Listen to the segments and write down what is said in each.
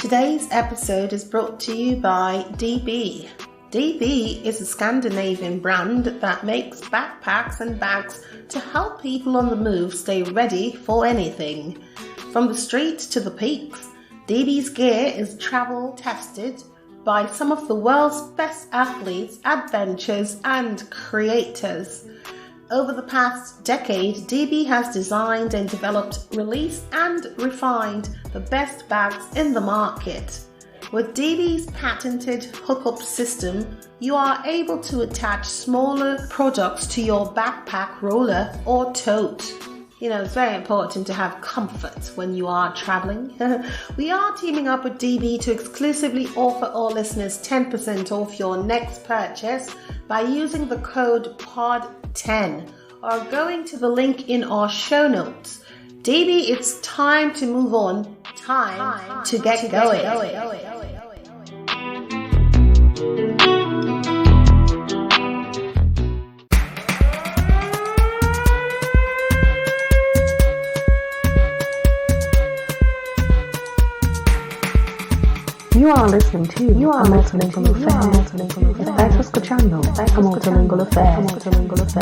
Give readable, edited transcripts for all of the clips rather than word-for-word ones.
Today's episode is brought to you by DB. DB is a Scandinavian brand that makes backpacks and bags to help people on the move stay ready for anything. From the streets to the peaks, DB's gear is travel tested by some of the world's best athletes, adventurers, and creators. Over the past decade, DB has designed and developed, released, and refined the best bags in the market. With DB's patented hookup system, you are able to attach smaller products to your backpack, roller, or tote. It's very important to have comfort when you are traveling. We are teaming up with DB to exclusively offer all listeners 10% off your next purchase by using the code POD10 or going to the link in our show notes. DB, it's time to move on. Time to get going. You are listening to A Multilingual Affair. Stai ascoltando A Multilingual Affair.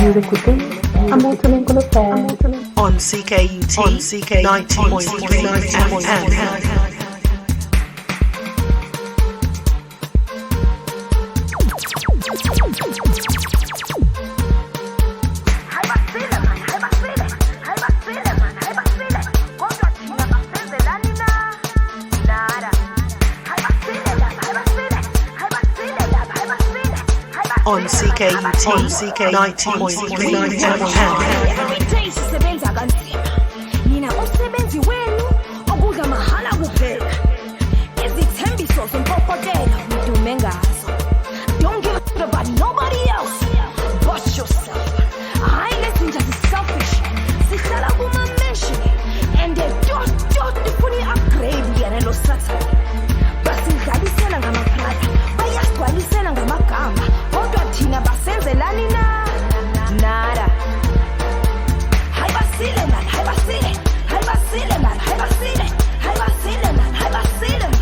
Music within A Multilingual Affair. On CKUT 90.3 FM. On CKUT 90.3 FM. Sisebenza kanzima. Mina umsebenzi wenu okudla mahala kuphela. Izithembiso zompopotela udume ngazo. Don't give a shit about nobody else but yourself. I listen just selfish. Sihlala kuma-mission and they don't ifuna i-upgrade yena lo Saturday. Basidlalisela ngamaphratha, bayasigcwalisela ngamagama. Kodwa thina basenzelani na? Nada. Hayi basile man, hayi basile. Hayi basile man, hayi basile. Hayi basile man, hayi basile man.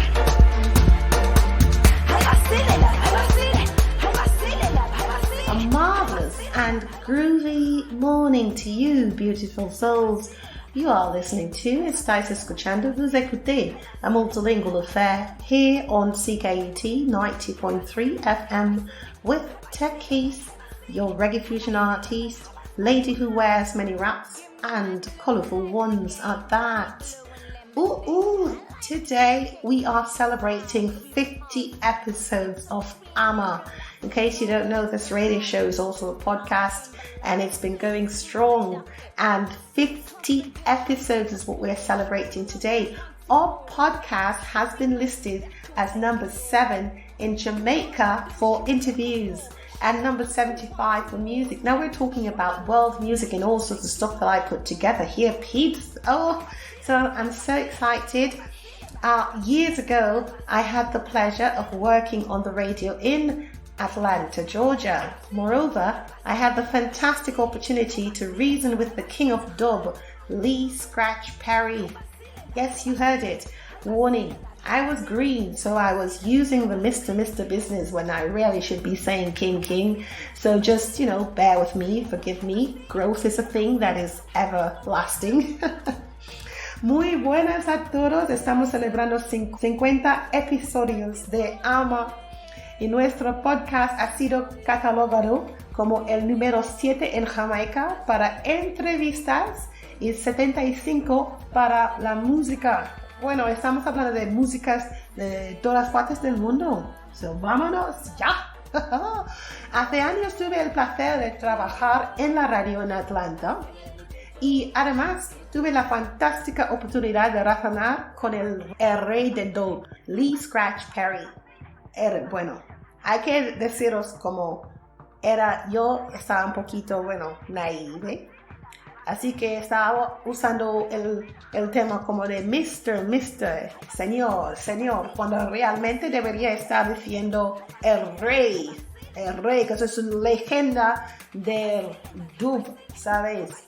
Hayi basile man, hayi basile. Hayi basile man, hayi basile. A marvelous and groovy morning to you, beautiful souls. You are listening to Estáis escuchando, vous écoutez A Multilingual Affair here on CKUT 90.3 FM with Takeyce, your reggae fusion artist, lady who wears many wraps and colourful ones at that. Today we are celebrating 50 episodes of AMA. In case you don't know, this radio show is also a podcast and it's been going strong, and 50 episodes is what we're celebrating today. Our podcast has been listed as number 7 in Jamaica for interviews and number 75 for music. Now we're talking about world music and all sorts of stuff that I put together here, peeps. So I'm so excited. Years ago, I had the pleasure of working on the radio in Atlanta, Georgia. Moreover, I had the fantastic opportunity to reason with the king of dub, Lee Scratch Perry. Yes, you heard it. Warning, I was green, so I was using the Mr. business when I really should be saying King. So just, bear with me, forgive me. Growth is a thing that is everlasting. Muy buenas a todos. Estamos celebrando 50 episodios de AMA y nuestro podcast ha sido catalogado como el número 7 en Jamaica para entrevistas y 75 para la música. Bueno, estamos hablando de músicas de todas partes del mundo. So, vámonos ya. Hace años tuve el placer de trabajar en la radio en Atlanta y además tuve la fantástica oportunidad de razonar con el rey de dub, Lee Scratch Perry. Bueno, hay que deciros como yo estaba un poquito, naive. Así que estaba usando el tema como de Mr., señor, cuando realmente debería estar diciendo el rey, que eso es una leyenda del dub, ¿sabes?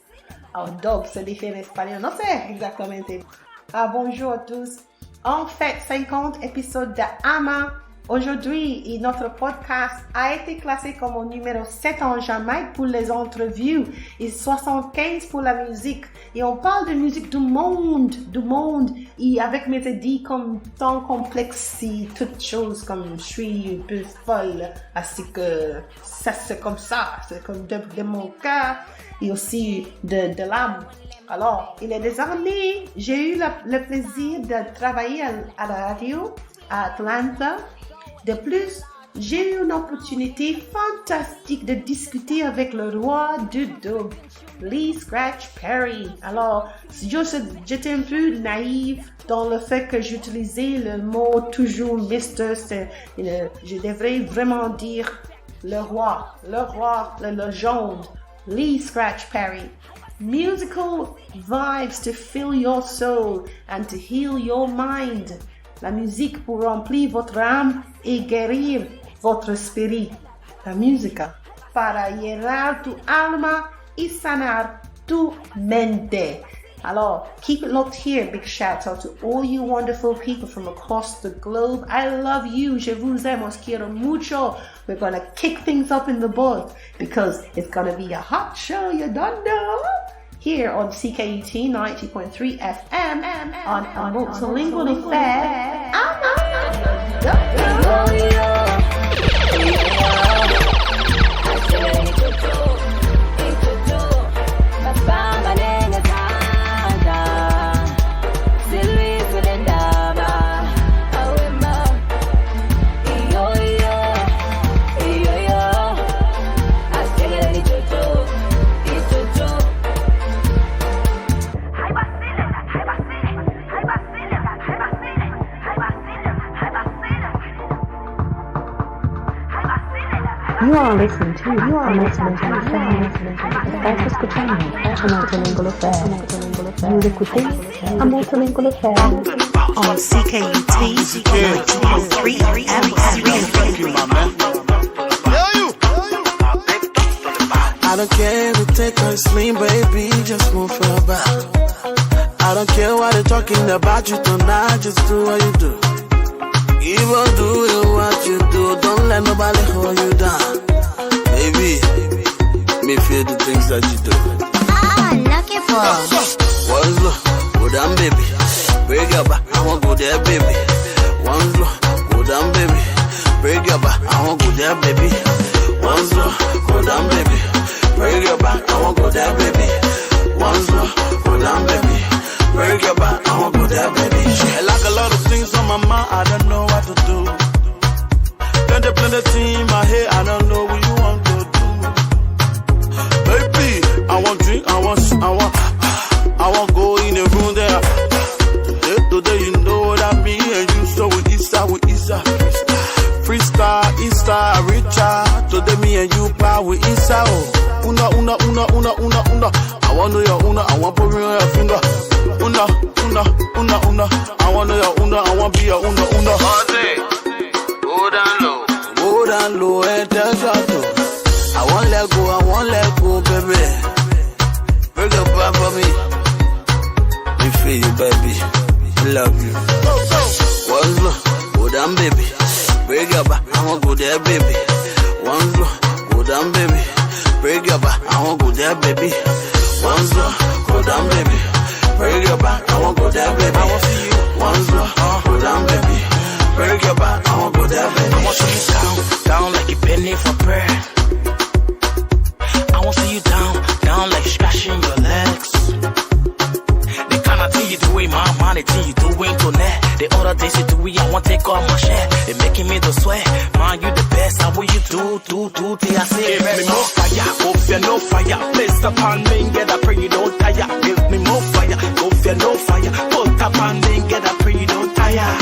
O dub se dice en español, no sé exactamente. Bonjour a tous. En fait, 50 épisodes de AMA. Aujourd'hui, et notre podcast a été classé comme au numéro 7 en Jamaïque pour les entrevues et 75 pour la musique. Et on parle de musique du monde, et avec mes idées comme tant complexes et toutes choses comme je suis un peu folle, ainsi que ça c'est comme ça, c'est comme de mon cœur et aussi de l'âme. Alors, il y a des années, j'ai eu le plaisir de travailler à la radio à Atlanta. De plus, j'ai eu une opportunité fantastique de discuter avec le roi du dub, Lee Scratch Perry. Alors, j'étais un peu naïve dans le fait que j'utilisais le mot toujours Mr. Je devrais vraiment dire le roi, la légende, Lee Scratch Perry. Musical vibes to fill your soul and to heal your mind. La musique pour remplir votre âme et guérir votre esprit. La música para llenar tu alma y sanar tu mente. Alors, keep it locked here. Big shout out to all you wonderful people from across the globe. I love you. Je vous aime. Os quiero mucho. We're going to kick things up in the booth because it's going to be a hot show. You don't know. Here on CKUT 90.3 FM on A Multilingual Affair. You are listening to A Multilingual Affair. Director Volker Schaner, A Multilingual Affair. Music with A Multilingual Affair. On CKUT 90.3 FM. I don't care if you take her slim, baby, just move her back. I don't care what they're talking about you tonight, just do what you do. Keep on doing what you do, don't let nobody hold you down. Baby, me feel the things that you do. Lucky for. One slow, go down, baby. Break your back, I won't go there, baby. One slow, go down, baby. Break your back, I won't go there, baby. One slow, go down, baby. Break your back, I won't go there, baby. One slow, go down, baby. Break your back, I won't go there, baby. I like a lot of things on my mind, I don't know what to do. Plenty in my head, I don't know what you want to do. Baby, I want drink, I want go in the room there. Today you know that me and you, so we issa. Freestyle, issa, Richard. Today me and you, power with issa. Oh, una. I want to know your una, I want to put me on your finger. Una. I want to know your una, I want to be your una. All day, go down low and touch your toe. I won't let go, baby. Break your back for me. Me feel you, baby. Love you. One slow, go down, baby. Break your back, I won't go there, baby. One slow, go down, baby. Break your back, I won't go there, baby. One slow, go down, baby. Break your back, I won't go there, baby. I want to see you. One slow, go down, baby. Break your back, I won't go there, baby. I want to see you down like you're bending for prayer. I want to see you down like you're scratching your legs. The kind of thing you do in my mind, the thing you do in to net. The other days you do it, I want to take all my share. They making me the sweat, man, you the best. How will you do, till I say give me more fire, go fear no fire. Place upon me, get I pray you don't tire. Give me more fire, go fear no fire. Put upon me, get I pray you don't tire.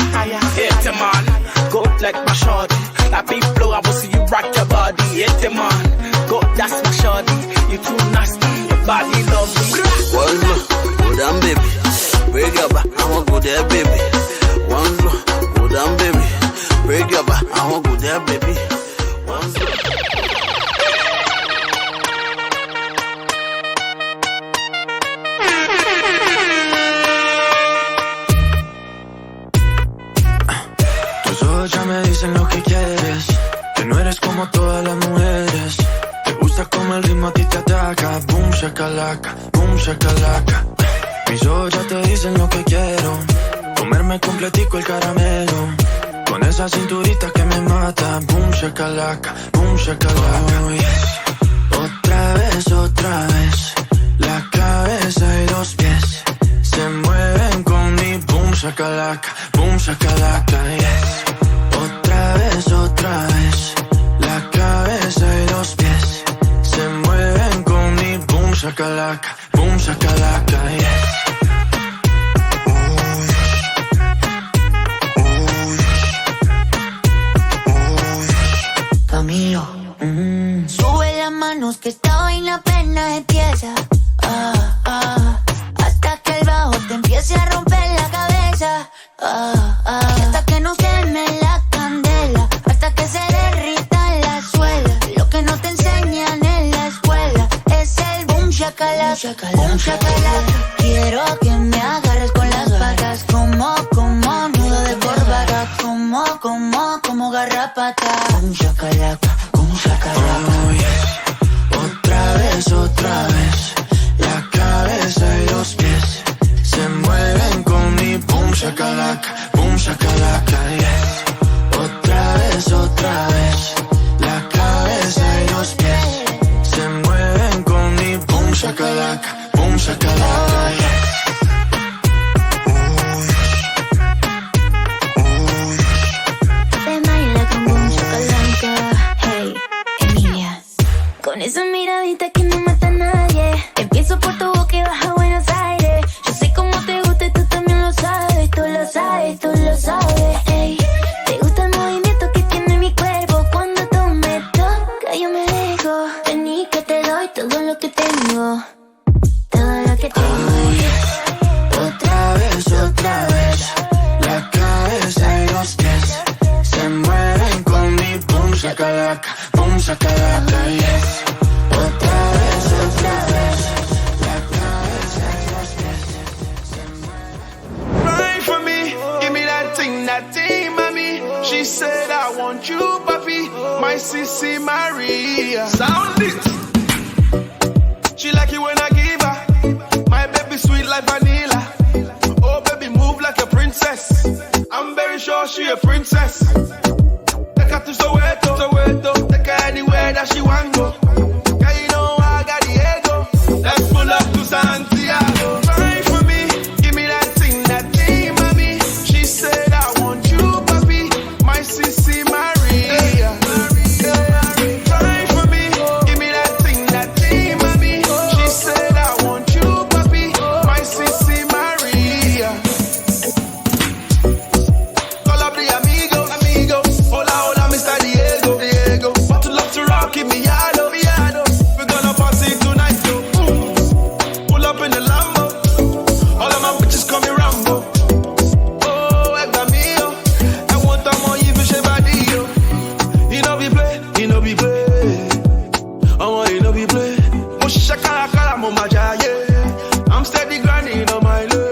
Hit the man, go like my shorty. That beat flow, I will see you rock your body. Hit the man, go, that's my shorty. You too nasty, your body lovely. One slow, go down, baby. Break your back, I won't go there, baby. One slow, go down, baby. Break your back, I won't go there, baby. One slow. Tus ojos ya me dicen lo que quieres, que no eres como todas las mujeres. Te gusta como el ritmo a ti te ataca. Boom shakalaka, boom shakalaka. Mis ojos ya te dicen lo que quiero, comerme completico el caramelo, con esa cinturita que me mata. Boom shakalaka, boom shakalaka. Oh, yes. Otra vez, la cabeza y los pies se mueven con mi boom shakalaka, yes. Otra vez, la cabeza y los pies se mueven con mi boom shakalaka, yes. Camilo, sube las manos que esta vaina apenas empieza. Hasta que el bajo te empiece a romper la cabeza. Y hasta que no queme la candela, hasta que se derrita la suela. Lo que no te enseñan en la escuela es el boom shakalaka, boom shakalaka. Quiero que me agarres con las patas, como nudo de corbata, como garrapata. Boom shakalaka, boom shakalaka. Oh, yes. Otra vez, la cabeza y los pies se mueven con mi boom shakalaka, yes. Otra vez, la cabeza y los pies se mueven con mi boom shakalaka, yes. Con esa miradita que no mata a nadie, empiezo por tu boca y baja a Buenos Aires. Yo sé cómo te gusta y tú también lo sabes, tú lo sabes, ey. Te gusta el movimiento que tiene mi cuerpo cuando tú me tocas, yo me dejo. Vení que te doy todo lo que tengo, todo lo que tengo. Otra vez, la cabeza y los pies se mueven con mi boom shakalaka, yes. Otra vez, la cabeza y los pies se mueven. Cry for me, give me that thing, mommy. She said I want you, papi, my sissy Maria. Sound it. She like it when I give her, my baby sweet like vanilla. Oh baby, move like a princess. I'm very sure she a princess. Take her to Soweto, take her anywhere that she want go. Girl, you know I got the ego. Let's pull up to Santiago. Cry for me, give me that thing, mommy. She said I want you, papi, my sissy Maria. Cry for me, give me that thing, mommy. She said I want you, papi, my sissy Maria. Call up the amigos, hola, Mr. Diego. What to love to rock in me yado. We're gonna party tonight, so pull up in the Lambo. All of my bitches call me Rambo. Oh, egba mio, I want them all you fish body, yo. You know we play. You know we play. Musha kala mo majaye. I'm steady grinding on my love.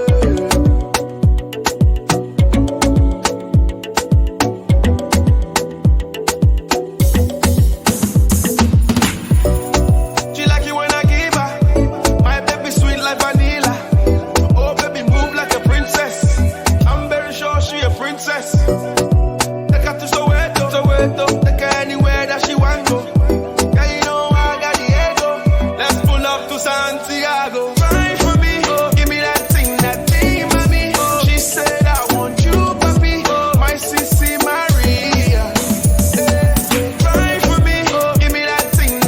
She like it when I give her, my baby sweet like vanilla. Oh baby, move like a princess. I'm very sure she a princess. Take her to Soweto, take her anywhere that she want go. Girl, you know I got the ego. Let's pull up to Santiago. Cry for me, give me that thing, mommy. She said I want you, papi, my sissy Maria. Cry for me, give me that thing,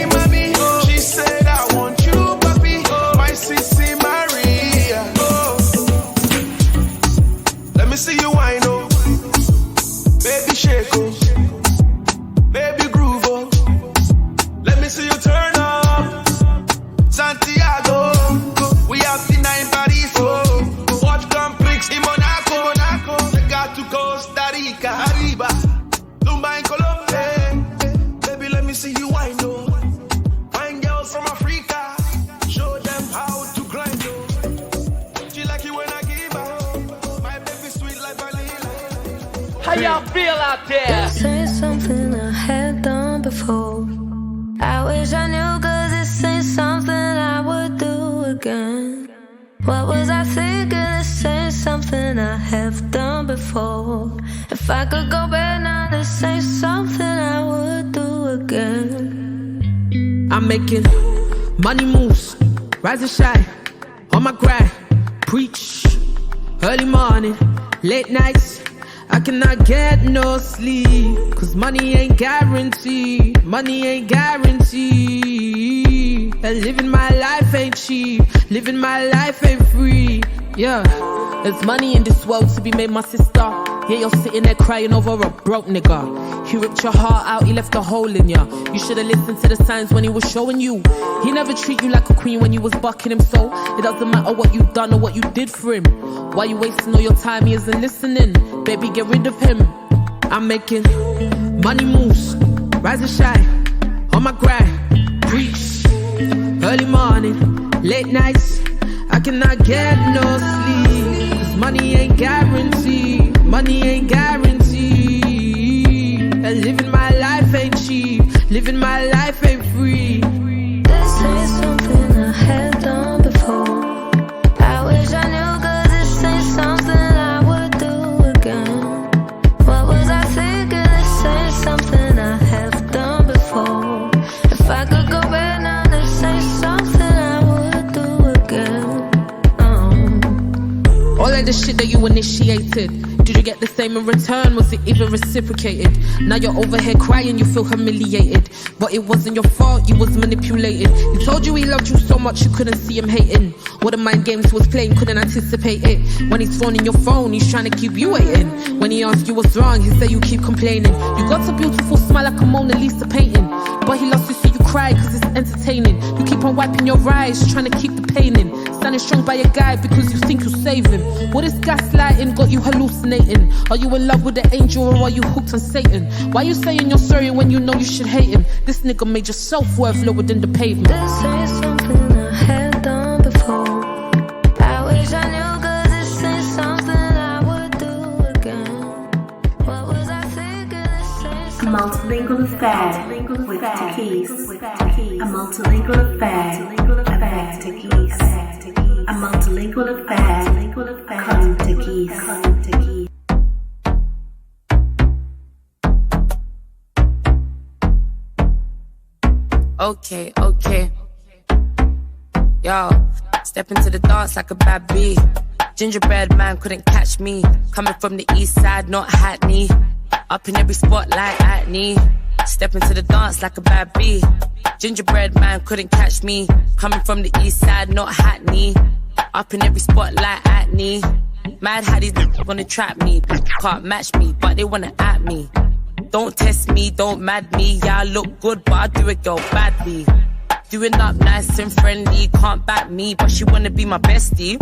mommy. She said I want you, papi, my sissy Maria. Let me see you wine, oh. Baby shake, oh. Baby groove, oh. Let me see you turn up. Santiago, we have the night in Paris, oh. Watch complex in Monaco. We got to Costa Rica, Arriba, Lumba in Colombia. Baby, let me see you wine, oh. Fine girls from Africa, show them how to grind, oh. She like it when I give her, my baby sweet like vanilla. How y'all feel out there? This ain't something I had done before. I wish I knew, cause this ain't something I would do again. What was I thinking? This ain't something I have done before. If I could go back now, this ain't something I would do again. I'm making money moves, rise and shine, on my grind, preach, early morning, late nights, I cannot get no sleep, cause money ain't guaranteed, money ain't guaranteed, and living my life ain't cheap, living my life ain't free, yeah, there's money in this world to be made, my sister, yeah, you're sitting there crying over a broke nigga, he ripped your heart out, he left a hole in ya, you should've listened to the signs when he was showing you, he never treat you like a queen when you was bucking him, so it doesn't matter what you done or what you did for him, why you wasting all your time, he isn't listening, baby get rid of him, I'm making money moves, rise and shine, on my grind, preach, early morning, late nights, I cannot get no sleep, cause money ain't guaranteed, money ain't guaranteed, and living my life ain't cheap, living my life ain't free. This ain't something I had done before. I wish I knew, cause this ain't something I would do again. What was I thinking? This ain't something I have done before. If I could go back now, this ain't something I would do again. All of the shit that you initiated, did you get the same in return? Was it even reciprocated? Now you're over here crying, you feel humiliated, but it wasn't your fault, you was manipulated. He told you he loved you so much you couldn't see him hating. What the mind games he was playing, couldn't anticipate it. When he's phoning your phone, he's trying to keep you waiting. When he asks you what's wrong, he say you keep complaining. You got a beautiful smile like a Mona Lisa painting, but he loves to see you cry cause it's entertaining. You keep on wiping your eyes, trying to keep the pain in. Standing strong by a guy because you think you'll save him. What is gaslighting got you hallucinating? Are you in love with the angel or are you hooked on Satan? Why you saying you're sorry when you know you should hate him? This nigga made your self-worth lower than the pavement. This ain't something I had done before. I wish I knew, cause this ain't something I would do again. What was I thinking? This ain't A Multilingual Affair with Takeyce. A Multilingual Affair with Takeyce. A Multilingual Affair con Takeyce. Okay, okay. Yo, step into the dance like a bad bee. Gingerbread man couldn't catch me. Coming from the east side, not Hackney. Up in every spot like Acne. Step into the dance like a bad bee. Gingerbread man couldn't catch me. Coming from the east side, not Hackney. Up in every spot like Acne. Mad how these wanna trap me. Can't match me, but they wanna at me. Don't test me, don't mad me. Yeah, I look good, but I do it girl badly. Doing up nice and friendly, can't back me, but she wanna be my bestie.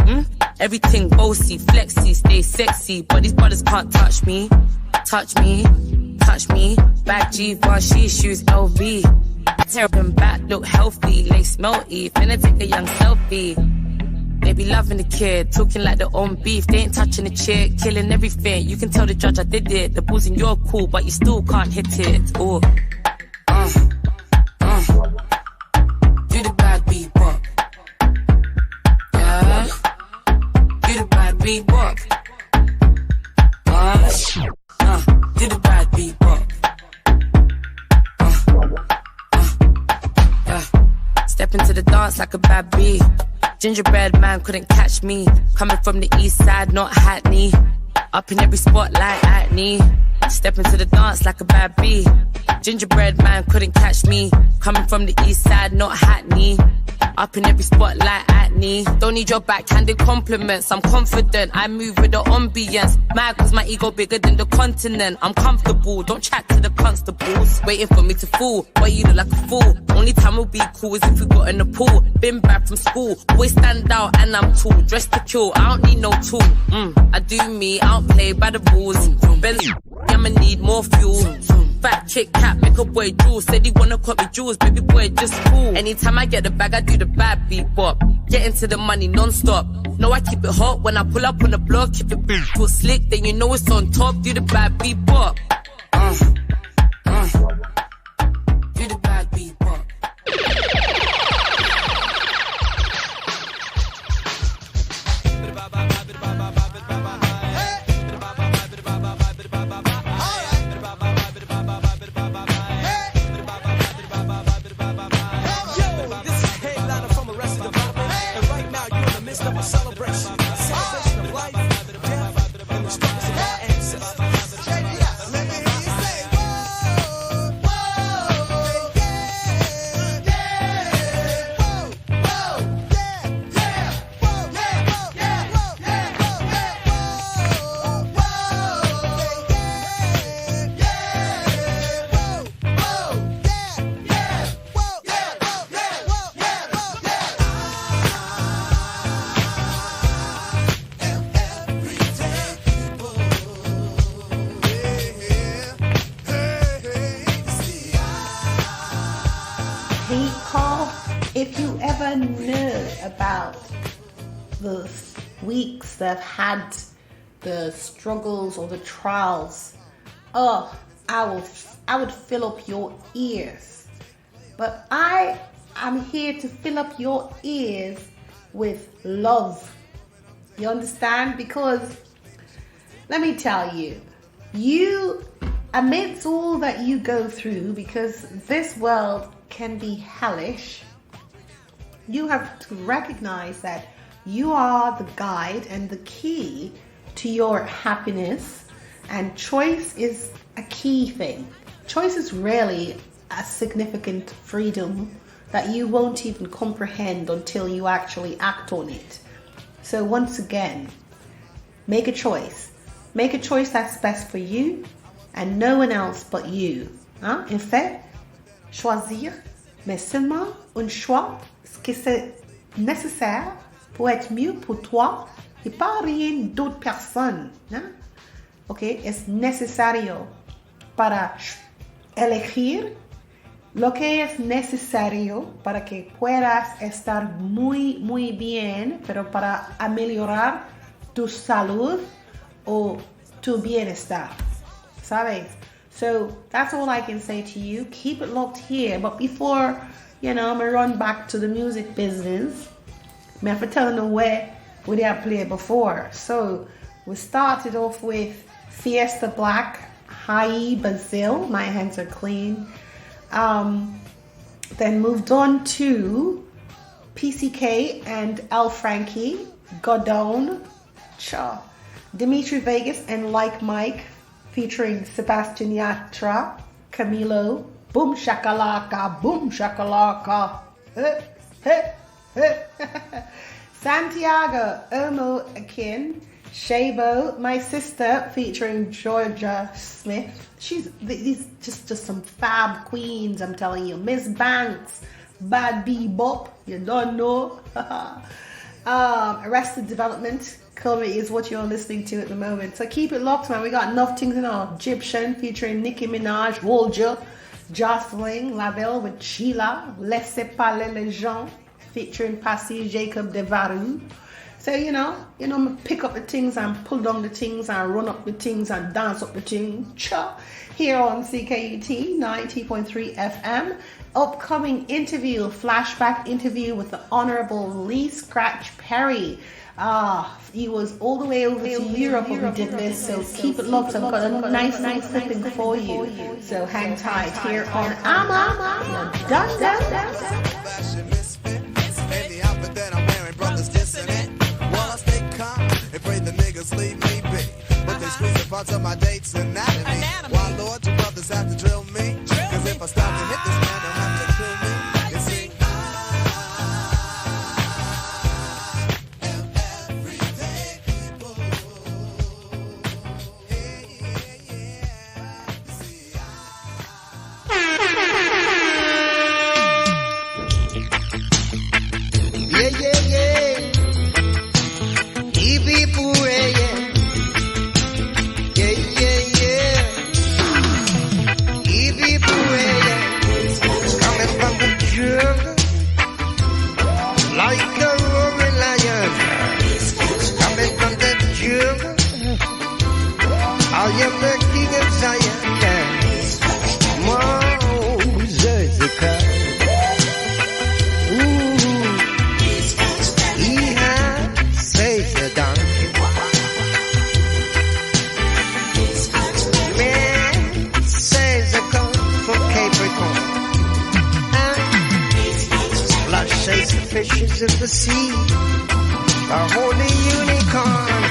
Everything bossy, flexy, stay sexy, but these brothers can't touch me. Touch me, touch me. Back G1, she shoes LV. Tear up and back, look healthy, lace melty. Finna take a young selfie. They be loving the kid, talking like their own beef. They ain't touching the chick, killing everything. You can tell the judge I did it. The ball's in your cool, but you still can't hit it. Ooh. Do the bad beat walk. Yeah. Do the bad beat walk. Do the bad beat walk. Yeah. Step into the dance like a bad bee. Gingerbread man couldn't catch me. Coming from the east side, not Hackney. Up in every spot like Acne. Step into the dance like a bad bee. Gingerbread man couldn't catch me. Coming from the east side, not Hackney. Up in every spot like Acne. Don't need your backhanded compliments. I'm confident, I move with the ambience. Mad cause my ego bigger than the continent. I'm comfortable, don't chat to the constables. Waiting for me to fall, boy you look like a fool. Only time we'll be cool is if we got in the pool. Been back from school, always stand out and I'm tall. Dressed to kill, I don't need no tool. I do me, I don't play by the rules. Benz, I'ma need more fuel. Fat Kit Kat, make a boy jewels. Said he wanna copy jewels, baby boy just cool. Anytime I get the bag, I do the bad beat bop. Get into the money non-stop. No, I keep it hot when I pull up on the block. If it feel slick, then you know it's on top. Do the bad beat bop. Do the bad beat bop. Celebration of life, death, and the struggles of our ancestors. Let me hear you say, whoa, whoa, yeah, yeah, whoa, whoa, yeah, yeah, whoa, yeah, whoa, yeah, whoa, yeah, whoa, yeah, whoa, whoa, yeah, yeah, whoa, yeah, whoa, yeah, whoa, yeah, whoa, yeah. If you ever know about the weeks that have had the struggles or the trials, I would fill up your ears. But I am here to fill up your ears with love. You understand? Because let me tell you, amidst all that you go through, because this world can be hellish, you have to recognize that you are the guide and the key to your happiness, and choice is a key thing. Choice is really a significant freedom that you won't even comprehend until you actually act on it. So once again, make a choice. Make a choice that's best for you and no one else but you. En fait, choisir, mais seulement un choix, ce qui est nécessaire pour être mieux pour toi et pas rien d'autre personne. Ok, es necesario para elegir lo que es necesario para que puedas estar muy bien, pero para mejorar tu salud o tu bienestar. ¿Sabes? So that's all I can say to you. Keep it locked here. But before, I'm going to run back to the music business. I have to tell them where we did play before. So we started off with Fiesta Black, Hai Basil, My Hands Are Clean. Then moved on to PCK and L. Frankie, Godon, Dimitri Vegas and Like Mike, featuring Sebastian Yatra, Camilo, Boom Shakalaka, Boom Shakalaka, Santiago, Omo Akin, Shabo, My Sister, featuring Georgia Smith. These just some fab queens, I'm telling you. Miss Banks, Bad Bebop, you don't know. Arrested Development, Colby is what you're listening to at the moment. So keep it locked, man. We got enough things in our Egyptian, featuring Nicki Minaj, Wolja, Jocelyn, Lavelle with Sheila, Laissez Parler les gens, featuring Passy Jacob Devaru. So, pick up the things and pull down the things and run up the things and dance up the things. Here on CKUT 90.3 FM. Upcoming interview, flashback interview with the Honorable Lee Scratch Perry. He was all the way over to Europe when we did this, so keep it locked. I've got a nice clipping for you. So hang tight here on Ama. Done. Leave me be, but they squeeze parts of my date's anatomy. Why, Lord, your brothers have to drill me? Cause if I stop to hit this man, they'll have to kill me. You see, I am everyday people. Yeah. You see, yeah. People, yeah. am the king of Zion. Moses, the crown. He has saved the donkey. Man saves the coat for Capricorn. Flush saves the fishes of the sea. A holy unicorn.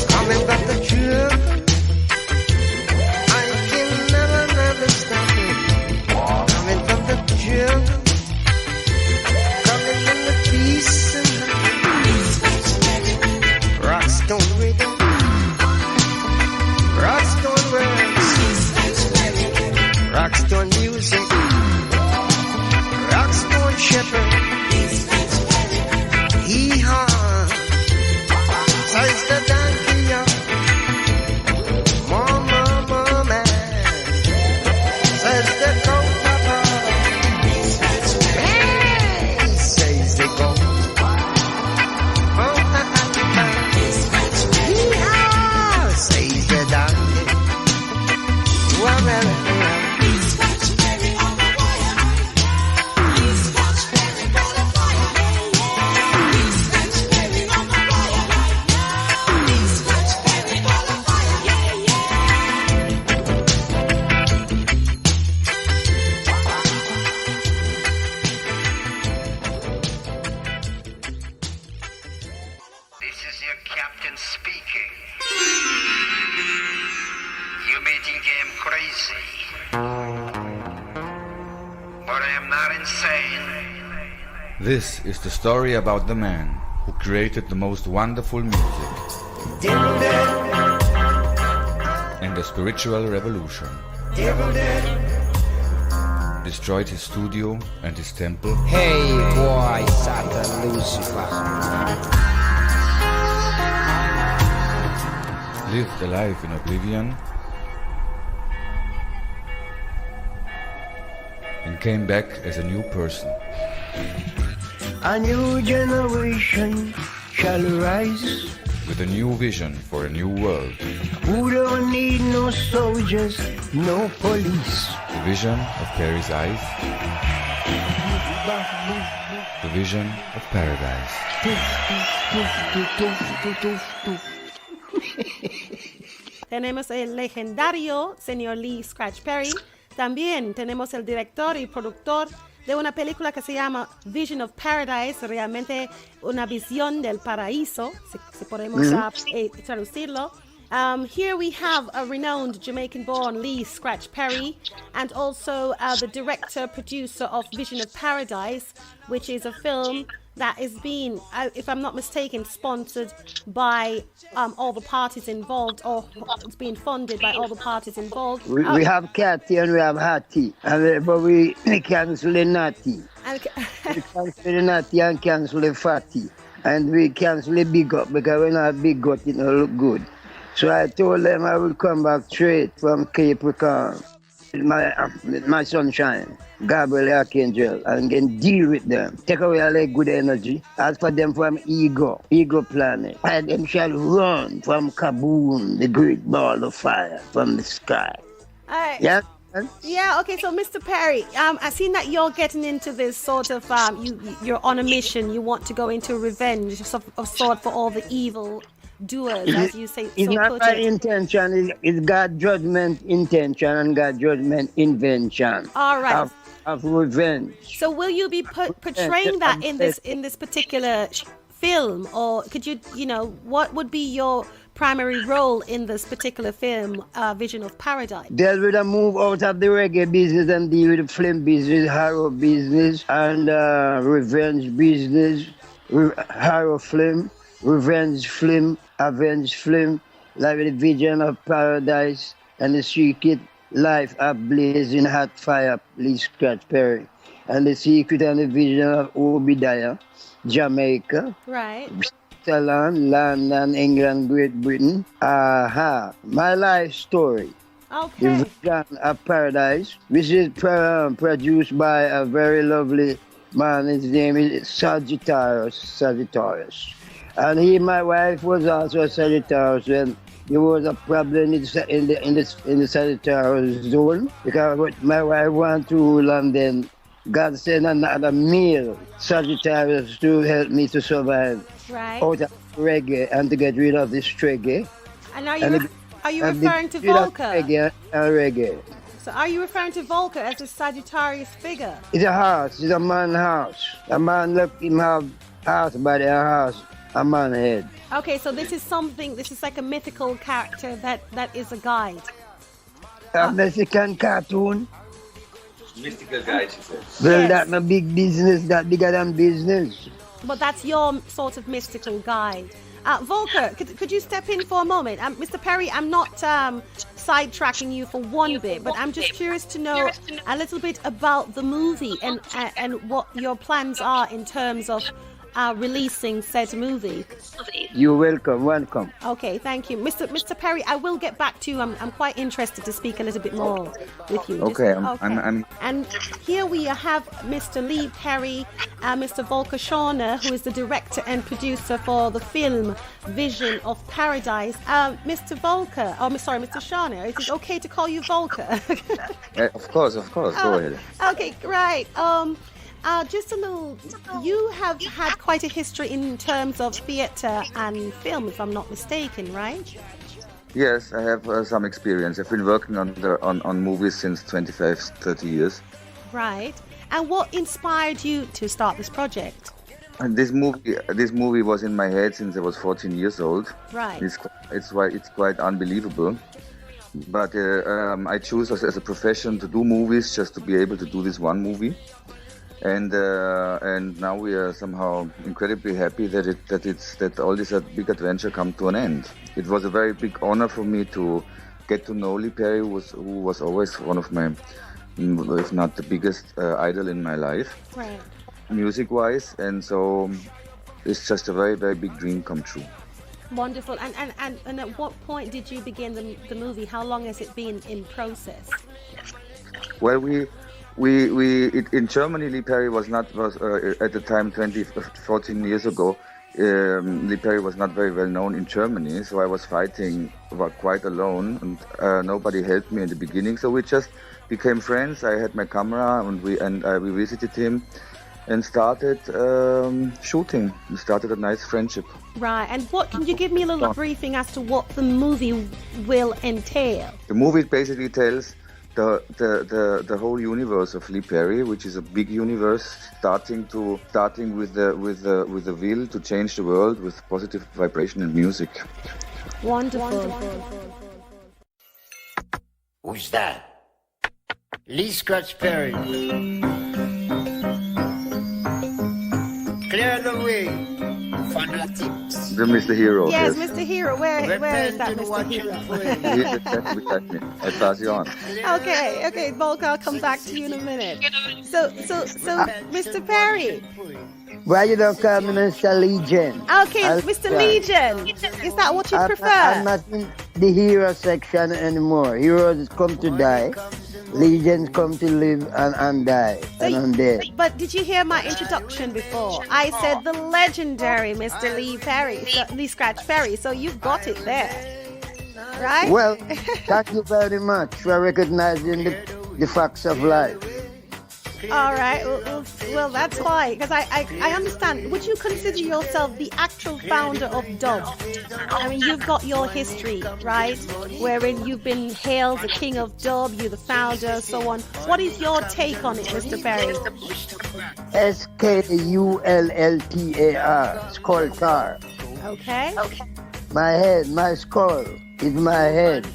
Coming back the truth. I can never stop it. Coming from the truth. Coming from the peace and the rockstone rhythm. Rockstone words. Rockstone music. Rockstone shepherd. Hee-haw. Says the donkey, mama, man. Says the co-papa. Hey, says the go. Hee-haw, says the donkey. Well, This is your captain speaking. You may think I'm crazy, but I am not insane. This is the story about the man who created the most wonderful music and the spiritual revolution. Destroyed his studio and his temple. Hey boy, Satan Lucifer. Lived a life in oblivion and came back as a new person. A new generation shall rise. With a new vision for a new world. Who don't need no soldiers, no police. The vision of Perry's eyes. The vision of paradise. Tenemos el legendario señor Lee Scratch Perry. También tenemos el director y productor de una película que se llama Vision of Paradise, realmente una visión del paraíso, si podemos traducirlo. Here we have a renowned Jamaican-born Lee Scratch Perry, and also the director-producer of Vision of Paradise, which is a film that is being, if I'm not mistaken, sponsored by all the parties involved, or it's being funded by all the parties involved. We have Cathy and we have Hattie, but we cancel the Natty. We cancel the Natty and cancel the Fatty. And we cancel the Big Up because when I big up, it don't look good. So I told them I would come back straight from Capricorn, my sunshine, Gabriel Archangel, and then deal with them. Take away all their good energy. As for them from ego planet, and them shall run from Kaboom, the great ball of fire from the sky. All right. Yeah? Yeah, okay, so Mr. Perry, I've seen that you're getting into this sort of, you're on a mission, you want to go into revenge of sort for all the evil doers, as you say. It's not my intention, it's God's judgment intention and God's judgment invention. All right. Of revenge. So will you be portraying that in this particular film, or could you what would be your primary role in this particular film, Vision of Paradise? They'll rather move out of the reggae business and deal with the film business, horror business, and revenge business, horror film, revenge film, avenge film, like the Vision of Paradise and the Secret Life ablaze in hot fire, Lee Scratch Perry, and the Secret and the Vision of Obadiah, Jamaica, right? London, England, Great Britain. My life story. Okay. The Vision of Paradise, which is produced by a very lovely man. His name is Sagittarius. And my wife was also a Sagittarius when there was a problem in the Sagittarius zone because my wife went to London. God sent another male Sagittarius to help me to survive out of reggae and to get rid of this reggae. And are you referring to Volker? Reggae. So are you referring to Volker as a Sagittarius figure? It's a horse. It's a man horse. A man let him have horse body, a horse, a man head. Okay, so this is like a mythical character that is a guide. A Mexican cartoon. Mystical guide, she said. Well, that's a big business, that bigger than business. But that's your sort of mystical guide. Volker, could you step in for a moment? Mr. Perry, I'm not sidetracking you for one bit, but I'm just curious to know a little bit about the movie and what your plans are in terms of releasing said movie. You're welcome. Okay, thank you. Mr. Perry, I will get back to you. I'm quite interested to speak a little bit more with you. Okay, I'm... And here we have Mr. Lee Perry, Mr. Volker Schaner, who is the director and producer for the film Vision of Paradise. Mr. Schaner, is it okay to call you Volker? Of course, go ahead. Okay, right. Just a little, you have had quite a history in terms of theatre and film, if I'm not mistaken, right? Yes, I have some experience. I've been working on movies since 25, 30 years. Right. And what inspired you to start this project? And this movie was in my head since I was 14 years old. Right. It's quite unbelievable. But I choose as a profession to do movies just to be able to do this one movie. And now we are somehow incredibly happy that all this big adventure come to an end. It was a very big honor for me to get to know Lee Perry, who was always one of my, if not the biggest idol in my life, right, music-wise. And so it's just a very, very big dream come true. Wonderful. And at what point did you begin the movie? How long has it been in process? Well, in Germany, Lee Perry was at the time 14 years ago. Lee Perry was not very well known in Germany, so I was fighting quite alone, and nobody helped me in the beginning. So we just became friends. I had my camera, and we visited him, and started shooting. We started a nice friendship. Right. And can you give me a little briefing as to what the movie will entail? The movie basically tells the whole universe of Lee Perry, which is a big universe, starting with the will to change the world with positive vibration and music. Wonderful. Who's that? Lee Scratch Perry. Clear the way, fanatics. The Mr. Hero. Yes, Mr. Hero. Where is that Mr. Hero? I pass you on. Okay, Volker, I'll come back to you in a minute. So, Mr. Perry. Why you don't call me Mr. Legion? Okay, Mr. Legion. Is that what you prefer? I'm not in the hero section anymore. Heroes come to die. Legions come to live and die and undead. But did you hear my introduction before? I said the legendary Mr. Lee Scratch Perry, so you've got it there. Right? Well, thank you very much for recognizing the facts of life. All right. Well, that's why, because I understand. Would you consider yourself the actual founder of dub? I mean, you've got your history, right? Wherein you've been hailed the king of dub, you're the founder, so on. What is your take on it, Mr. Perry? SKULLTAR, Skultar. Okay. My head, my skull is my head,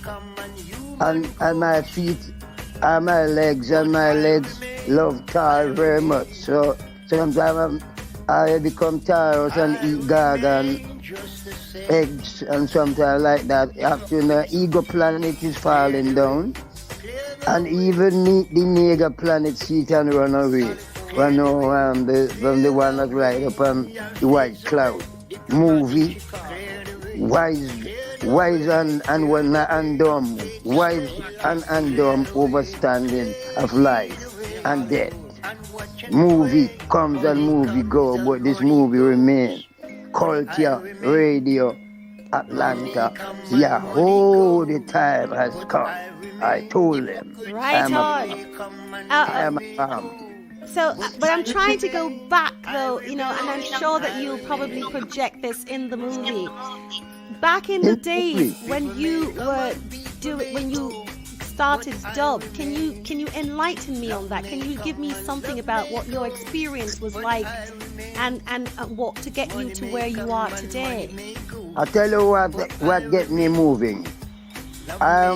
and my feet are my legs, and my legs love tar very much. So sometimes I become tired and eat gag and eggs and sometimes like that. After the ego planet is falling down, and even the nigger planet sit and run away. From the one that ride up on the white cloud. Movie, wise wise and when and dumb, wise and dumb overstanding of life and death. Movie comes and movie go, but this movie remains. Culture, radio, Atlanta, yeah, all the time has come. I told them. Right on. I am a So, but I'm trying to go back though, and I'm sure that you'll probably project this in the movie. Back in the days when you were when you started dub, can you enlighten me on that? Can you give me something about what your experience was like and what to get you to where you are today? I'll tell you what get me moving. I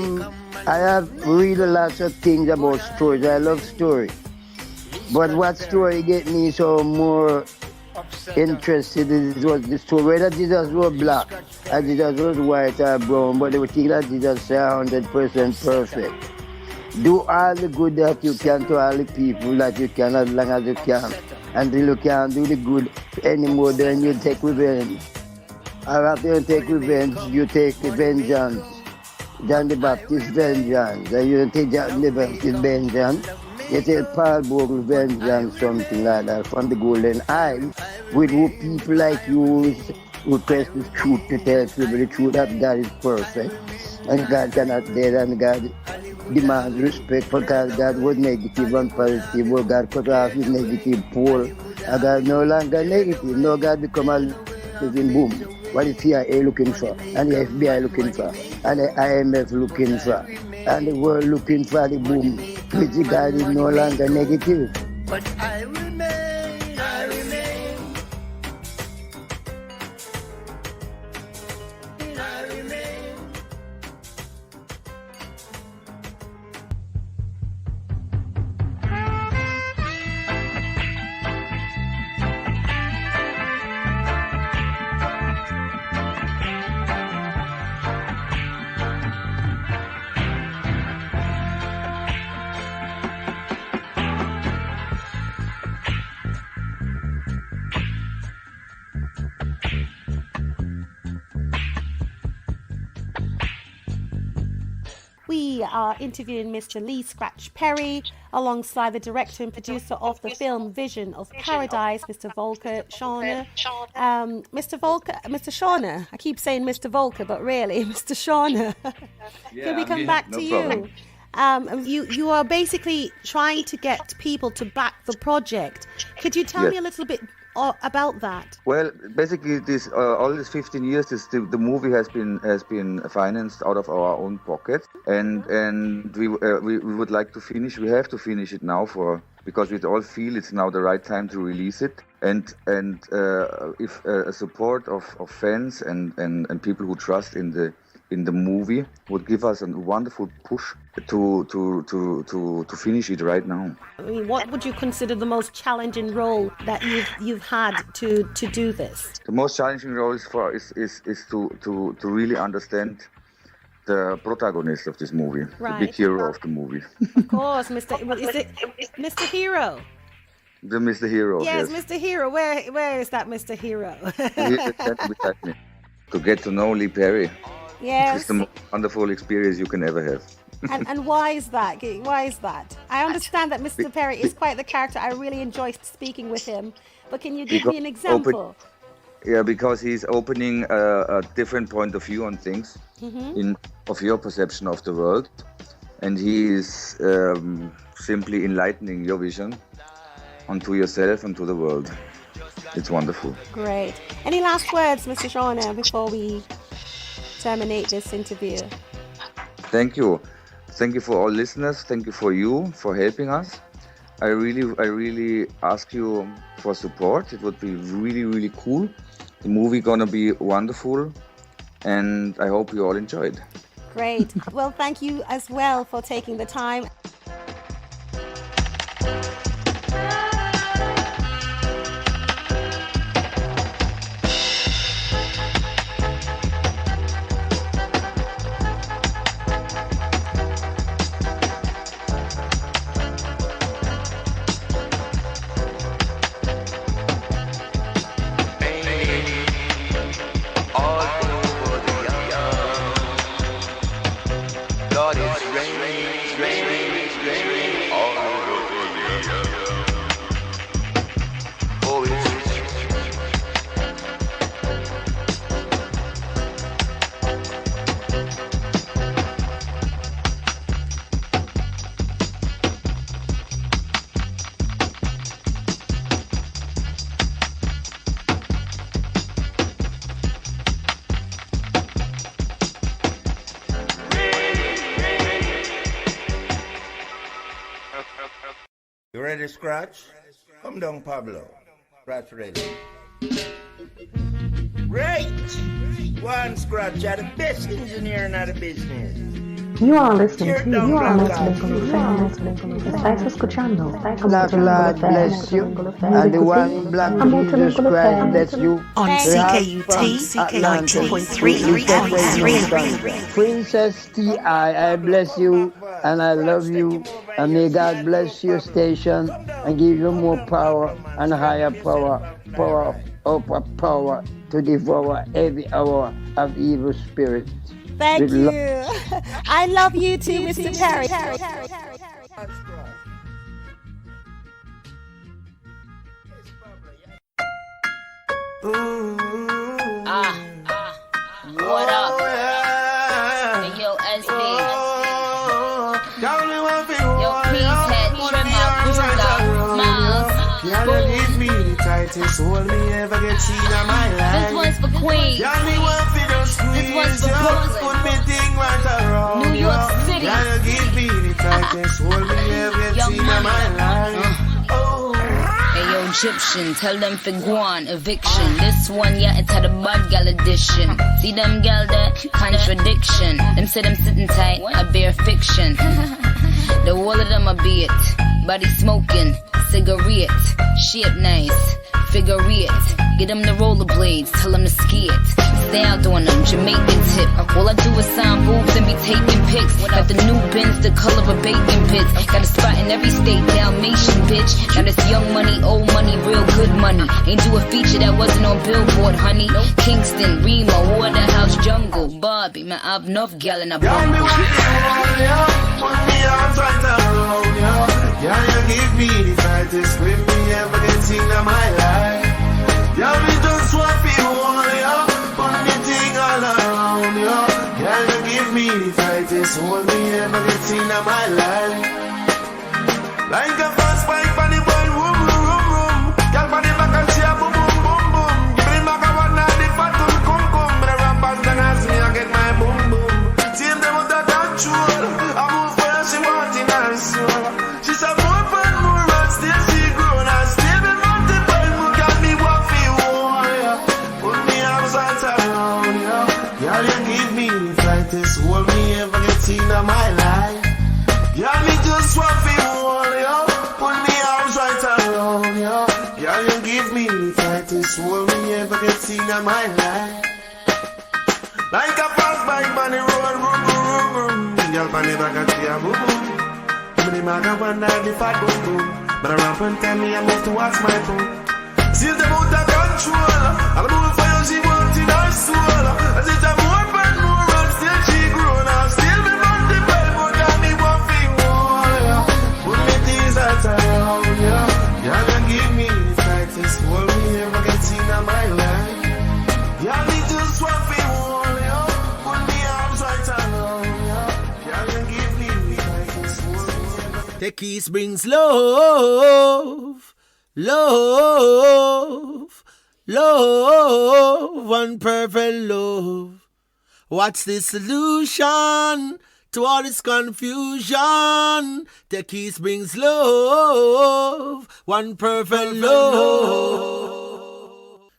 have read a lot of things about stories. I love stories. But what story get me so more interested was the story whether Jesus was black or Jesus was white or brown, but they would think that Jesus is 100% perfect. Do all the good that you can to all the people that you can as long as you can. Until you can't do the good anymore, then you take revenge. Or after you take revenge, you take vengeance. John the Baptist vengeance. And you take John the Baptist vengeance. You take Paul Bogle vengeance, something like that, from the golden eye, with who people like you who press the truth to tell people the truth that God is perfect. And God cannot dead, and God demands respect because God was negative and positive. Well, God cut off his negative pole. And God no longer negative. No, God become a living boom. What is CIA looking for? And the FBI looking for? And the IMF looking for? And the world looking for the boom. Which God is no longer negative. But I remain. We are interviewing Mr. Lee Scratch Perry alongside the director and producer of the film Vision of Paradise, Mr. Volker Schaner. Mr. Schaner, I keep saying Mr. Volker, but really, Mr. Schaner. Can we come back to you? You are basically trying to get people to back the project. Could you tell me a little bit about that? Well, basically, this all these 15 years, the movie has been financed out of our own pocket, and we would like to finish. We have to finish it now because we all feel it's now the right time to release it. And if a support of fans and people who trust in the movie would give us a wonderful push to finish it right now. I mean, what would you consider the most challenging role that you've had to do this? The most challenging role is to really understand the protagonist of this movie, right. The big hero of the movie. Of course, is it Mr. Hero? The Mr. Hero. Yes, Mr. Hero. Where is that Mr. Hero? To get to know Lee Perry. Yes. It's the most wonderful experience you can ever have. And why is that? Why is that? I understand that Mr. Perry is quite the character. I really enjoy speaking with him. But can you give me an example? Because he's opening a different point of view on things, of your perception of the world, and he is simply enlightening your vision onto yourself and to the world. It's wonderful. Great. Any last words, Mr. Schaner, before we terminate this interview? Thank you. Thank you for all listeners. Thank you for helping us. I really ask you for support. It would be really, really cool. The movie gonna be wonderful, and I hope you all enjoyed. Great. Well, thank you as well for taking the time. All over the yard. Ready, Scratch? Come down, Pablo. Scratch ready. Great! One Scratch, you're the best engineer in the business. You are listening to You Are Multilingual Affair. Estáis escuchando Lord bless you, and the one black Jesus Christ bless you. On CKUT 90.3. Princess T.I. bless you, and I love you, and may God bless your station, and give you more power and higher power, upper power to devour every hour of evil spirit. Thank you. I love you too, Mr. Perry. What up? Hey, yo, SB. Yo, Peace Head, Trimmer, Bruiser, Miles. Give me the tightest hold me ever get seen in my life. This one's for Queens. This one's for Brooklyn. Put me thing right around. New York City. Y'all give me the tightest hold me ever get seen in my life. Hey yo, Egyptian, tell them for guan, eviction. This one, yeah, it's had a bad gal edition. See them gal that contradiction. Them say them sitting tight, I bear fiction. The wall of them a be it. Body smoking, cigarette, shit nice, figure it. Get them the rollerblades, tell them to ski it. Stay out on them, Jamaican tip. All I do is sign boobs and be taking pics. Got the new bins, the color of bacon bits. Got a spot in every state, Dalmatian bitch. Now this young money, old money, real good money. Ain't do a feature that wasn't on Billboard, honey. Kingston, Remo, Waterhouse, Jungle, Barbie. Man, I've enough gal in a bungle. Yeah, you give me the tightest grip me ever get seen in my life. Yeah, me just want to hold you, put me thing all around you. Yeah, you give me the tightest hold me ever get seen in my life. Like a fast pipe on the ball, boom, boom, boom, boom. Girl, on the back and she a boom, boom, boom, boom. Give me back a one and the fat will come, come. But the rappers can ask me, I get my boom, boom. See him them with that control. I move where she want in her soul. She's a more fun, more and still she grown. I still be multiple, more got me what feel warrior. Put me arms right around you. Girl, you give me the tightest hold me ever get seen in my life. Girl, me just want feel warrior. Put me arms right around you. Girl, you give me the tightest hold me ever get seen in my life. Like a fast bike on the road, boom, boom, boom, boom. Girl, on the back and she a boom, boom. The maga one night the fat boom boom. But I rap and tell me I must watch my phone. Since the out of control, I'll move for you, she wants in her soul. As it's a more fun, more and still she grown. I'll still be multiple, but got me one thing more. Put me things out around you. Y'all can give me the tightest hold me ever get seen in my life. Y'all need just one thing more. Put me arms right around you. Y'all can give me the tightest hold. Takeyce brings love, love, love, one perfect love. What's the solution to all this confusion? Takeyce brings love, one perfect love.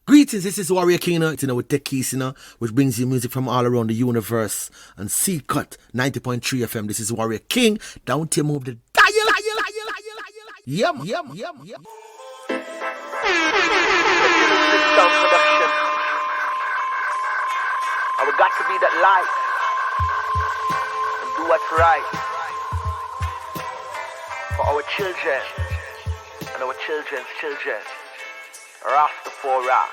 Greetings, this is Warrior King, with Takeyce, which brings you music from all around the universe. And CKUT 90.3 FM. This is Warrior King. Don't you move the dial. Yum. Production. And we got to be that light and do what's right for our children and our children's children. Rastafari.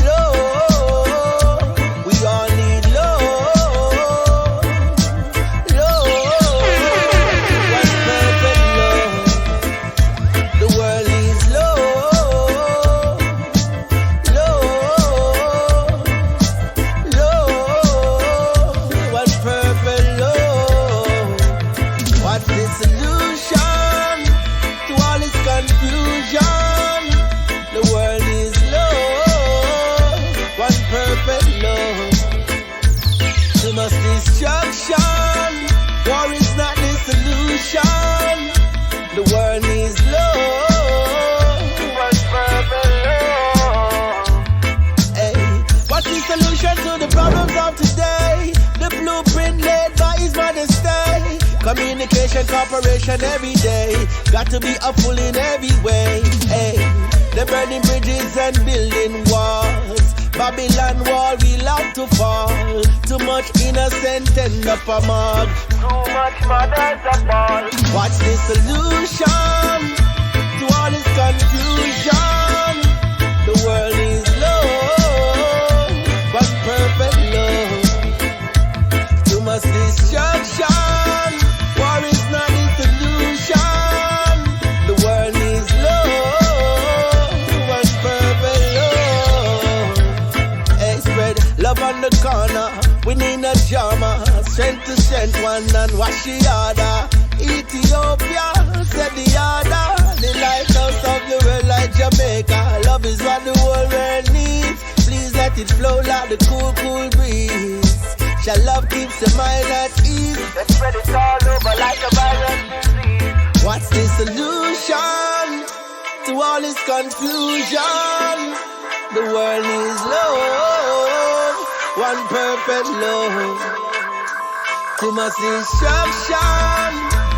Love, we all need love. Love, one perfect love. The world needs love. Love, love, one perfect love. What's the solution to all this confusion? The world is love, one perfect love. Too much destruction, war is not the solution. The world Communication, cooperation every day. Got to be a full in every way. Hey, they're burning bridges and building walls. Babylon wall, we love to fall. Too much innocent end up a mug. Too much mothers of all. What's the solution to all this confusion? The world is love, but perfect love. Too much destruction. War is not the solution. The world needs love, but perfect love. Hey, spread love on the corner. We need a drama. Strength to strength, one and wash the other. Ethiopia, said the other. The lighthouse of the world like Jamaica. Love is what the whole world needs. Please let it flow like the cool, cool breeze. Shall love keeps the mind at ease. Let's spread it all over like a virus disease. What's the solution to all this confusion? The world needs love, one perfect love. Too much destruction.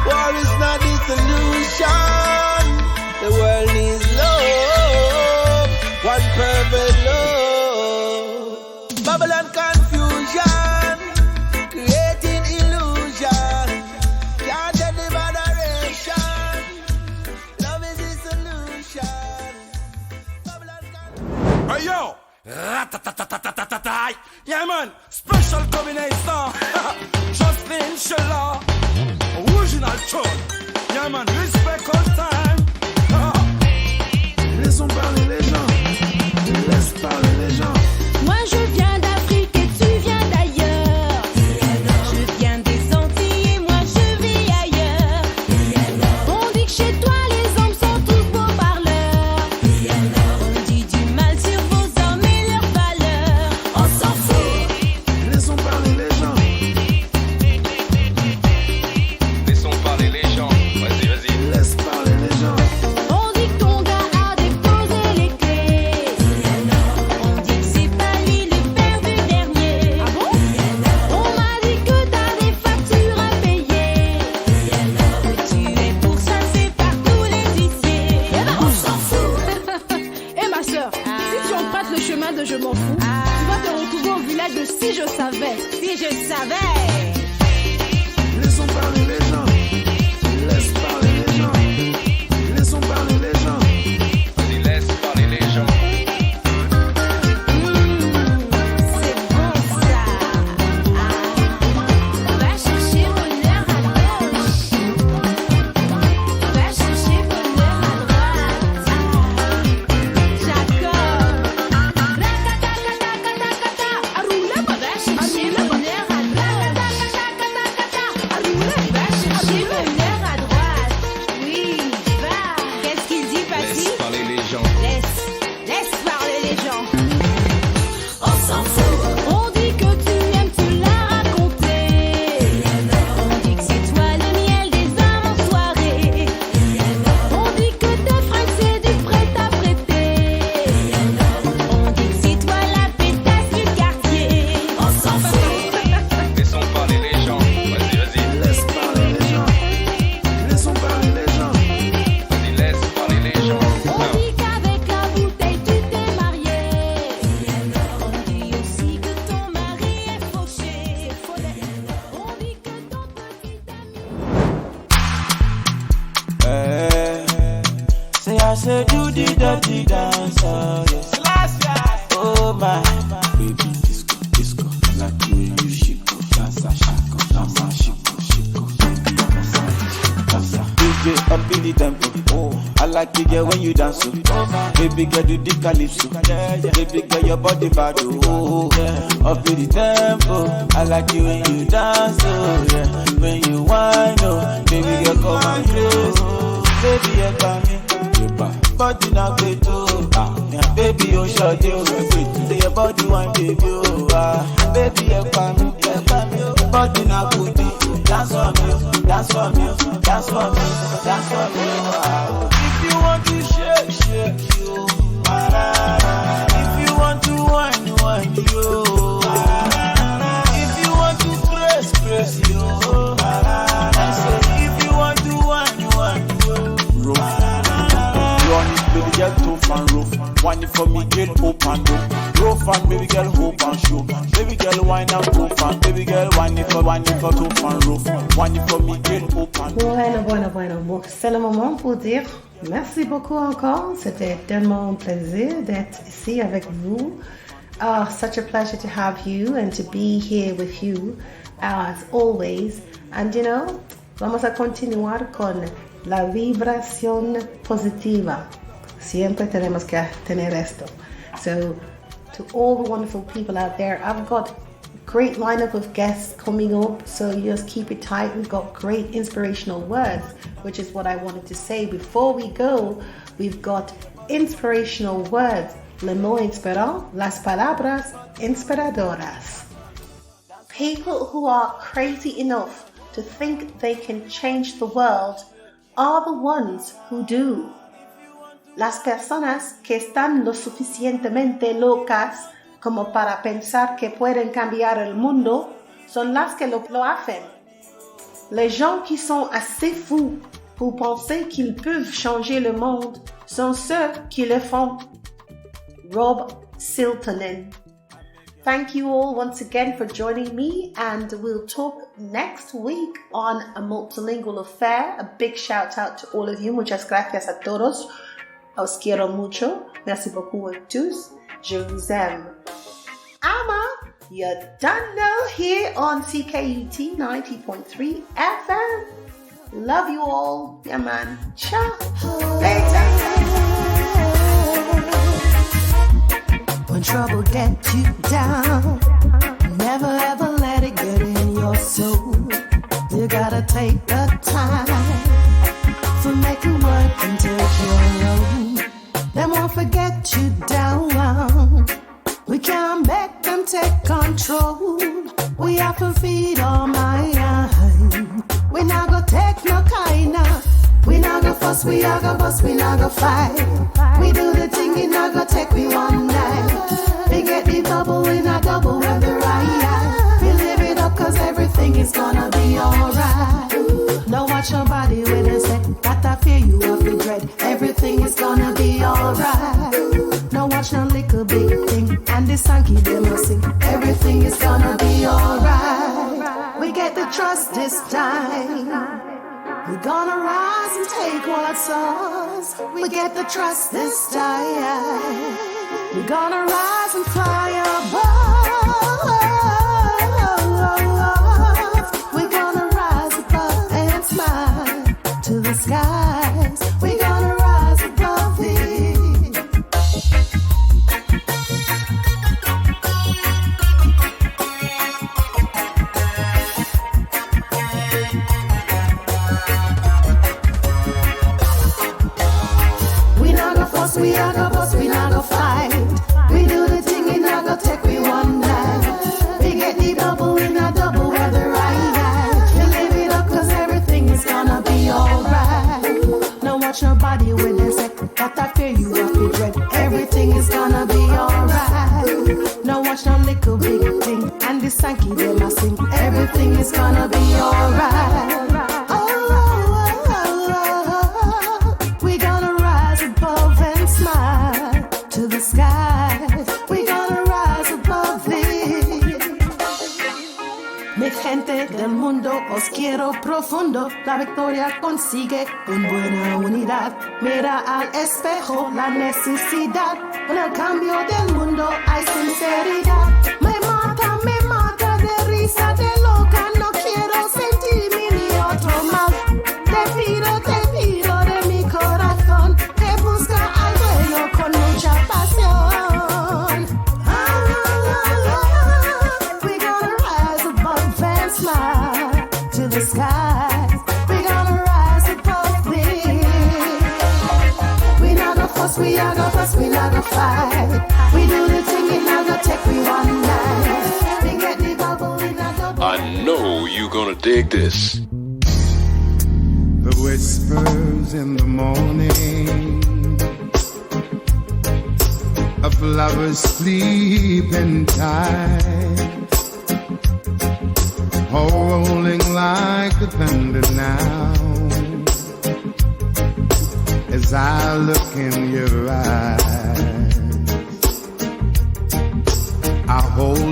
War is not the solution. The world needs love, one perfect love. Babylon confusion, creating illusion. Can't get the moderation. Love is the solution. Hey yo! Ratatatatatatai. Yeah man, special combination. Jocelyn Sheila, original tune. Yeah man, respect all time. Laissons parler les gens. Laisse parler les gens. Moi je viens d'Afrique et tu viens d'ailleurs. Je viens des Antilles et moi je vis ailleurs. On dit que chez toi les hommes sont tous beaux parleurs. On dit du mal sur vos hommes et leurs valeurs. On s'en fout. Laissons parler les gens. Laissons parler les gens. Vas-y, vas-y. Laisse parler les gens. On dit que ton gars a déposé les clés. On dit que c'est pas lui le père du dernier. Ah bon? On m'a dit que t'as des factures à payer. Que tu es pourchassé par tous les huissiers. Eh ben on s'en fout. Eh ma soeur, si tu empruntes le chemin de je m'en fous, tu vas te retrouver au village de si je savais. Si je savais. Laissons parler les gens. Laisse parler les gens. Laissons parler les gens. Vas-y, laisse parler les gens. C'est bon ça. Va chercher bonheur à gauche. Va chercher bonheur à droite. Jacob. Racatacacacacaca. Arroula, va chercher bonheur à droite. Racatacacacaca. Arroula, va chercher bonheur à droite. Oui, va. Qu'est-ce qu'il dit, Paty? Laisse parler les gens. Laisse parler les gens. On s'en fout. On dit que tu aimes, tu l'as raconté. On dit que c'est toi le miel des âmes en soirée. On dit que tes fringues c'est du prêt-à-prêter. On dit que c'est toi la pétasse du quartier. On s'en fout. Laissons parler les gens. Vas-y, vas-y. Laisse parler les gens. Laissons parler les gens. Vas-y, laisse parler les gens. On dit qu'avec la bouteille tu t'es marié. On dit aussi que ton mari est fauché. On dit que ton petit Say I said do the dirty dance, oh yes. Oh my baby, disco, disco, like the way you shiko, dansa, shiko, dansa, shiko, shiko, baby, dansa, dansa. DJ up in the tempo, oh, I like it girl when you dance, oh. Baby girl do the calypso, baby girl your body bad, oh, yeah. Up in the tempo, I like it when you dance, oh yeah. When you whine, oh, baby girl come and close, baby you come in. Body na gbeto, yeah, baby oh short you, say your body one baby oh, baby you come, body na booty, dance for me, dance for me, dance for me, dance for me. If you want to shake, shake you, if you want to whine, whine you, if you want to press, press you, dance for Wine it for me, girl, open door. Go fan, baby girl, hope and show. Baby girl, wine and go fan. Baby girl, wine it for top and rough. Wine it for me, girl, open door. Bueno. Bon, c'est le moment pour dire merci beaucoup encore. C'était tellement un plaisir d'être ici avec vous. Such a pleasure to have you and to be here with you as always. And you know, vamos a continuar con la vibración positiva. Siempre tenemos que tener esto. So, to all the wonderful people out there, I've got a great lineup of guests coming up, so you just keep it tight. We've got great inspirational words, which is what I wanted to say. Before we go, we've got inspirational words. Le mot inspirant, las palabras inspiradoras. People who are crazy enough to think they can change the world are the ones who do. Las personas que están lo suficientemente locas como para pensar que pueden cambiar el mundo son las que lo hacen. Les gens qui sont assez fous pour penser qu'ils peuvent changer le monde sont ceux qui le font. Rob Siltonen. Thank you all once again for joining me, and we'll talk next week on A Multilingual Affair. A big shout out to all of you. Muchas gracias a todos. Os quiero mucho. Merci beaucoup à tous. Je vous aime. Ama, you done know here on CKUT 90.3 FM. Love you all. Yeah, man. Ciao. When trouble gets you down, never ever let it get in your soul. You gotta take the time to make it work and take your own. They won't forget you down. We can't make them take control. We have to feed our mind. We not gonna take no kind of. We not gonna fuss, we not gonna bust, we not gonna fight. We do the thing, it not gonna take me one night. We get the bubble, we not double with the right. We live it up cause everything is gonna be alright. Now watch your body with a set, that I fear you of the dread. Everything is gonna be alright. Now watch no little big thing, and the song keep them a sing. Everything is gonna be alright. We get the trust this time. We're gonna rise and take what's ours. We get the trust this time. We're gonna rise and fly above. We're gonna rise above and smile to the skies. We're gonna rise above it. We are gonna bust, we not gonna fight. We do the thing, it not gonna take we one night. We get the double, we not double with the right. We live it up cause everything is gonna be alright. Now watch your body when they say that I fear you of the dread. Everything is gonna be alright. Now watch no little big thing, and the Sankey they must sing. Everything is gonna be alright. We gonna rise above and smile to the skies. We gonna rise above it. Mi gente del mundo, os quiero profundo. La victoria consigue con buena unidad. Mira al espejo la necesidad. En el cambio del mundo hay sinceridad. Me mata de risa, de loca. No quiero sentirme ni otro mal. Te pido de mi corazón. Te busca al dueño con mucha pasión. We're gonna rise above and smile to the skies. We're gonna rise above it. We not gonna fuss, we not gonna fuss, we not gonna fight. We do the thing, it not gonna take me one night. We get the bubble, we not double. I know you gonna dig this. The whispers in the morning of lovers sleeping tight, all rolling like the thunder now. As I look in your eyes,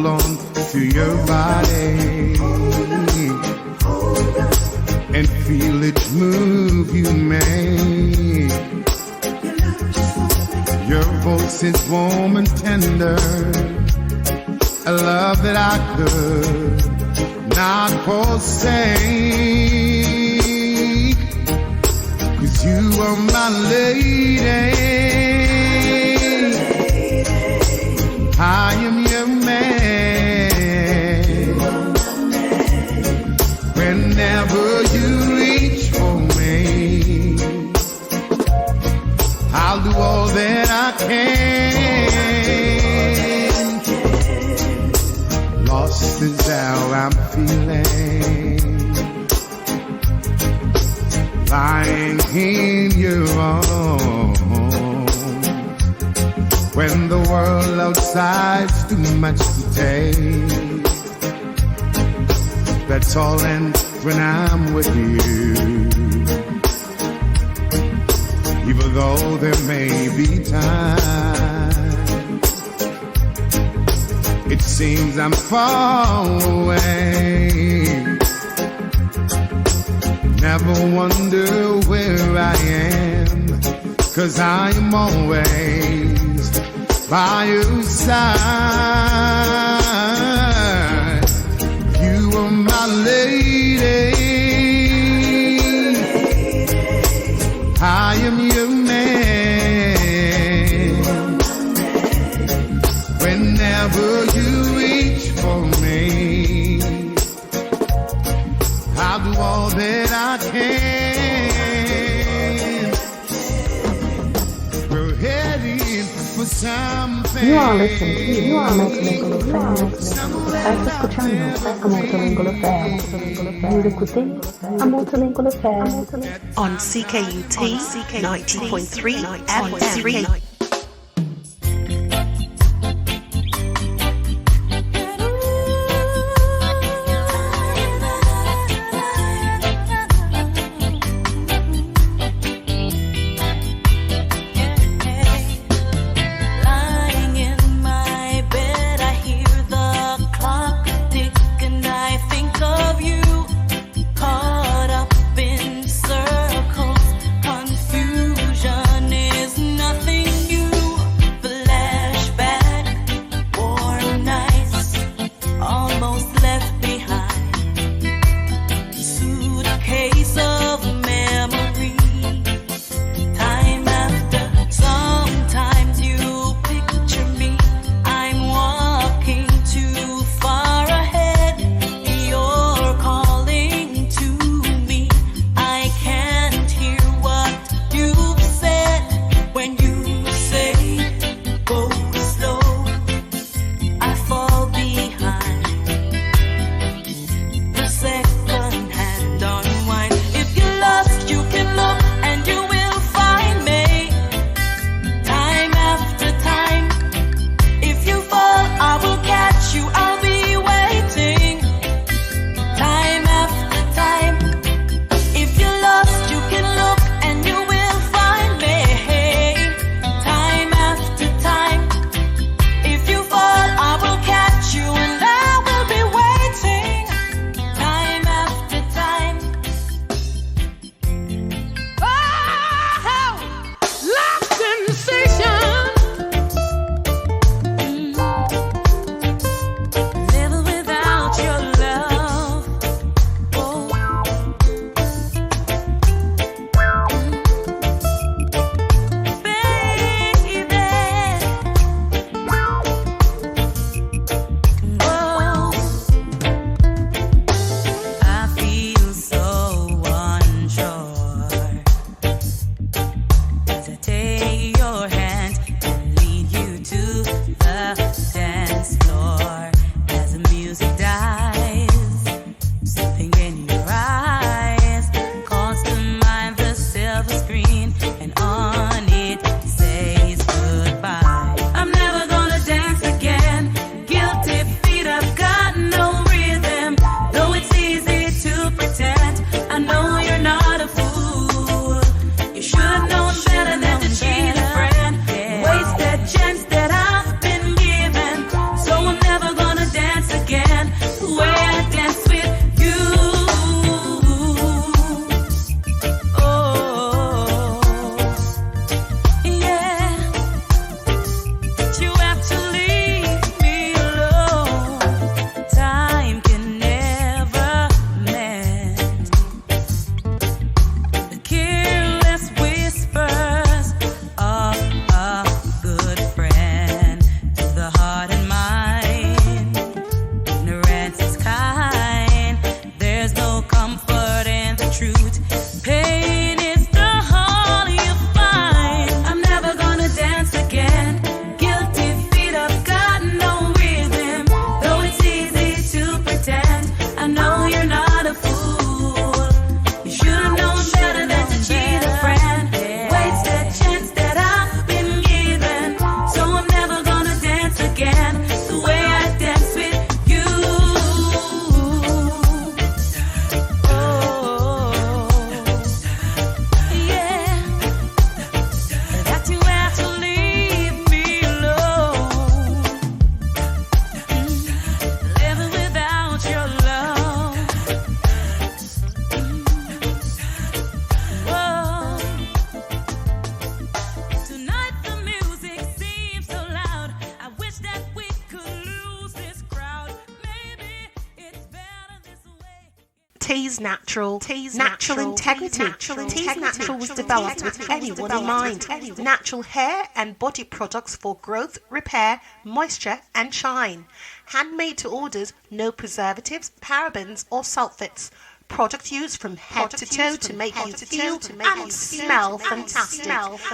hold on to your body and feel it move you, man. Your voice is warm and tender, a love that I could not forsake, 'cause you are my lady, I am your man. Whenever you reach for me, I'll do all that I can. Lost is how I'm feeling, lying in your arms, when the world outside's too much to take. That's all, and when I'm with you, even though there may be time, it seems I'm far away. Never wonder where I am, 'cause I'm always by your side. You are my lady, I am your man. Whenever you reach for me, I'll do all that I can. We're heading for something. You are listening to A Multilingual Affair. Estás escuchando A Multilingual Affair. Vous écoutez A Multilingual Affair. On CKUT 90.3 FM. Lying in my bed, I hear the clock tick and I think of you. Caught up in circles, confusion is nothing Tease Natural. Natural integrity. Tease Natural was developed with anyone in mind. Natural hair and body products for growth, repair, moisture and shine. Handmade to orders, no preservatives, parabens or sulfates. Product used from head to toe to make you feel and smell fantastic.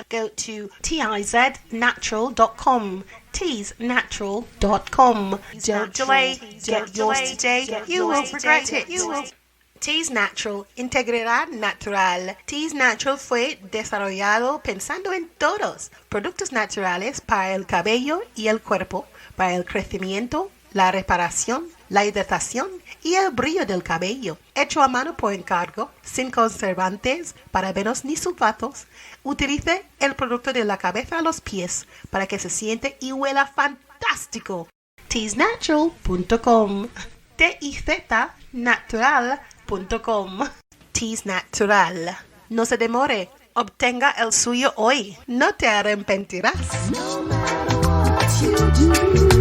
Go to tiznatural.com. teasnatural.com. Don't delay. Get yours today. You will regret it. Tease Natural, integridad natural. Tease Natural fue desarrollado pensando en todos. Productos naturales para el cabello y el cuerpo, para el crecimiento, la reparación, la hidratación y el brillo del cabello. Hecho a mano por encargo, sin conservantes, parabenos ni sulfatos. Utilice el producto de la cabeza a los pies para que se siente y huela fantástico. teasnatural.com. tiznatural.com. Tease Natural. No se demore. Obtenga el suyo hoy. No te arrepentirás. No matter what you do.